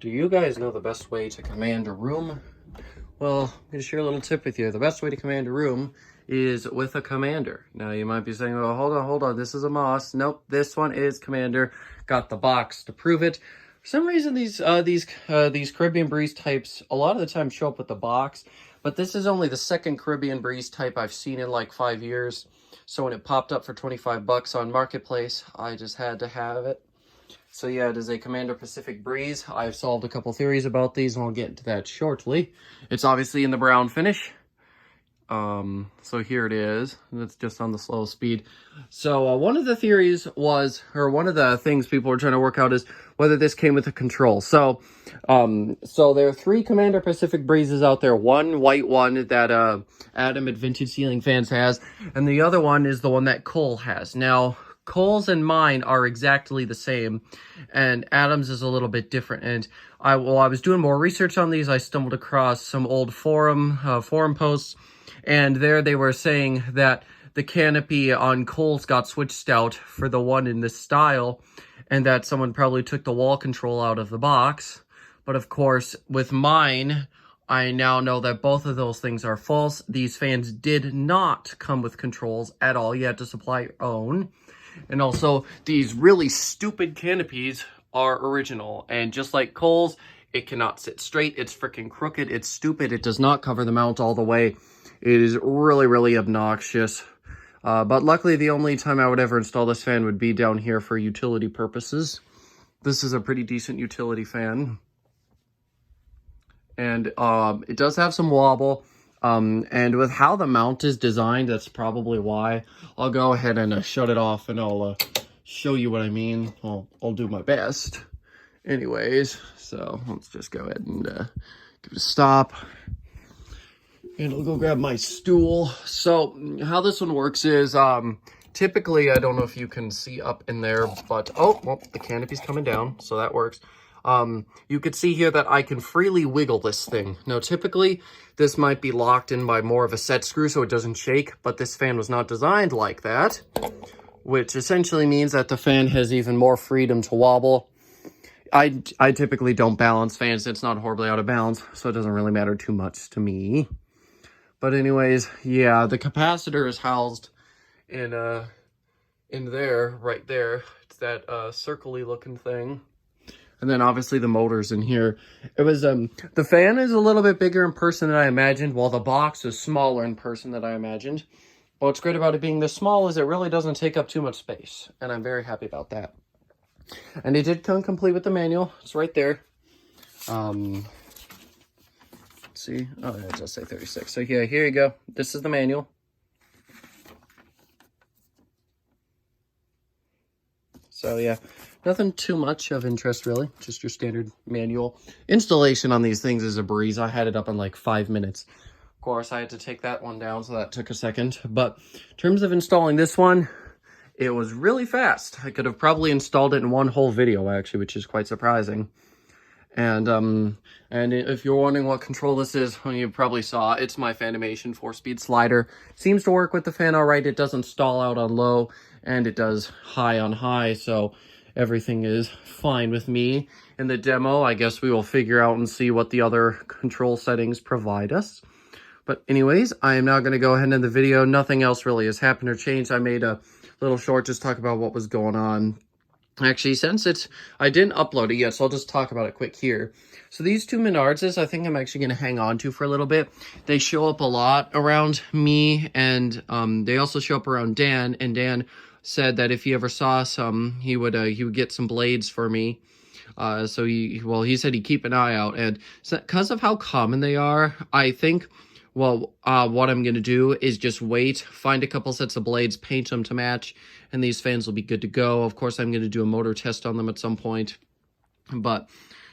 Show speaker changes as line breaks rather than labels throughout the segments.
Do you guys know the best way to command a room? Well, I'm going to share a little tip with you. The best way to command a room is with a commander. Now, you might be saying, well, hold on, this is a Moss. Nope, this one is commander. Got the box to prove it. For some reason, these Caribbean Breeze types, a lot of the time show up with the box, but this is only the second Caribbean Breeze type I've seen in like 5 years. So when it popped up for 25 bucks on Marketplace, I just had to have it. So yeah, it is a Commander Pacific Breeze. I've solved a couple theories about these, and I'll get into that shortly. It's obviously in the brown finish. So here it is. It's just on the slow speed. So one of the theories was, or one of the things people were trying to work out is whether this came with a control. So there are 3 Commander Pacific Breezes out there. One white one that Adam at Vintage Ceiling Fans has, and the other one is the one that Cole has. Now, Cole's and mine are exactly the same, and Adam's is a little bit different. And while I was doing more research on these, I stumbled across some old forum posts, and there they were saying that the canopy on Cole's got switched out for the one in this style, and that someone probably took the wall control out of the box. But of course, with mine, I now know that both of those things are false. These fans did not come with controls at all. You had to supply your own. And also, these really stupid canopies are original. And just like Cole's, it cannot sit straight. It's freaking crooked. It's stupid. It does not cover the mount all the way. It is really, really obnoxious. But luckily, the only time I would ever install this fan would be down here for utility purposes. This is a pretty decent utility fan. And it does have some wobble. And with how the mount is designed, that's probably why. I'll go ahead and shut it off, and I'll show you what I mean. I'll do my best. Anyways, so let's just go ahead and give it a stop. And I'll go grab my stool. So how this one works is, typically, I don't know if you can see up in there, but, oh, well, the canopy's coming down, so that works. You could see here that I can freely wiggle this thing. Now, typically, this might be locked in by more of a set screw so it doesn't shake, but this fan was not designed like that, which essentially means that the fan has even more freedom to wobble. I typically don't balance fans. It's not horribly out of balance, so it doesn't really matter too much to me. But anyways, yeah, the capacitor is housed in there, right there. It's that circle-y looking thing. And then obviously the motor's in here. It was, the fan is a little bit bigger in person than I imagined, while the box is smaller in person than I imagined. But what's great about it being this small is it really doesn't take up too much space. And I'm very happy about that. And it did come complete with the manual. It's right there. Let's see. Oh, it does say 36. So yeah, here you go. This is the manual. So yeah, nothing too much of interest really, just your standard manual. Installation on these things is a breeze. I had it up in like 5 minutes. Of course, I had to take that one down, so that took a second. But in terms of installing this one, it was really fast. I could have probably installed it in one whole video actually, which is quite surprising. And if you're wondering what control this is, well, you probably saw, it's my Fanimation 4-speed slider. Seems to work with the fan all right. It doesn't stall out on low, and it does high on high, so everything is fine with me. In the demo, I guess we will figure out and see what the other control settings provide us. But anyways, I am now going to go ahead and end the video. Nothing else really has happened or changed. I made a little short just talk about what was going on. Actually, since I didn't upload it yet, so I'll just talk about it quick here. So these 2 Menardses, I think I'm actually going to hang on to for a little bit. They show up a lot around me, and they also show up around Dan. And Dan said that if he ever saw some, he would get some blades for me. So he said he'd keep an eye out. And because of how common they are, I think, what I'm going to do is just wait, find a couple sets of blades, paint them to match, and these fans will be good to go. Of course, I'm going to do a motor test on them at some point. But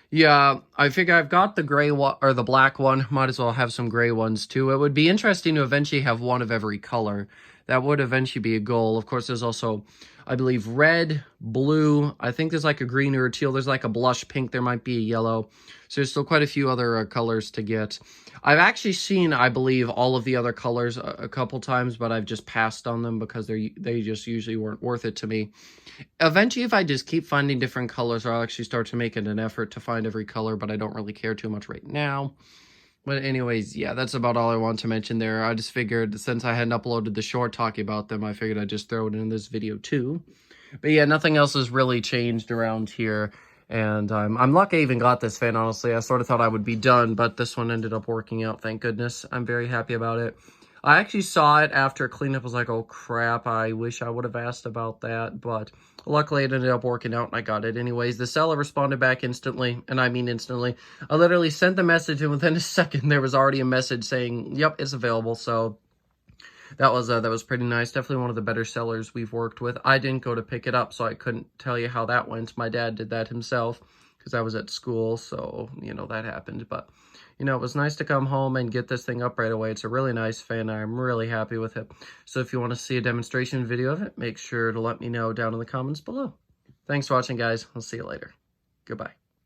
yeah, I figure I've got the gray one, or the black one. Might as well have some gray ones too. It would be interesting to eventually have one of every color. That would eventually be a goal. Of course, there's also, I believe, red, blue. I think there's like a green or a teal. There's like a blush pink. There might be a yellow. So there's still quite a few other colors to get. I've actually seen, I believe, all of the other colors a couple times, but I've just passed on them because they just usually weren't worth it to me. Eventually, if I just keep finding different colors, I'll actually start to make it an effort to find every color, but I don't really care too much right now. But anyways, yeah, that's about all I want to mention there. I just figured, since I hadn't uploaded the short talking about them, I figured I'd just throw it in this video too. But yeah, nothing else has really changed around here. And I'm lucky I even got this fan, honestly. I sort of thought I would be done, but this one ended up working out, thank goodness. I'm very happy about it. I actually saw it after cleanup. Was like, oh crap, I wish I would have asked about that, but luckily it ended up working out and I got it anyways. The seller responded back instantly, and I mean instantly. I literally sent the message, and within a second there was already a message saying, yep, it's available. So that was pretty nice. Definitely one of the better sellers we've worked with. I didn't go to pick it up, so I couldn't tell you how that went. My dad did that himself because I was at school, so, you know, that happened. But, you know, it was nice to come home and get this thing up right away. It's a really nice fan. I'm really happy with it. So if you want to see a demonstration video of it, make sure to let me know down in the comments below. Thanks for watching, guys. I'll see you later. Goodbye.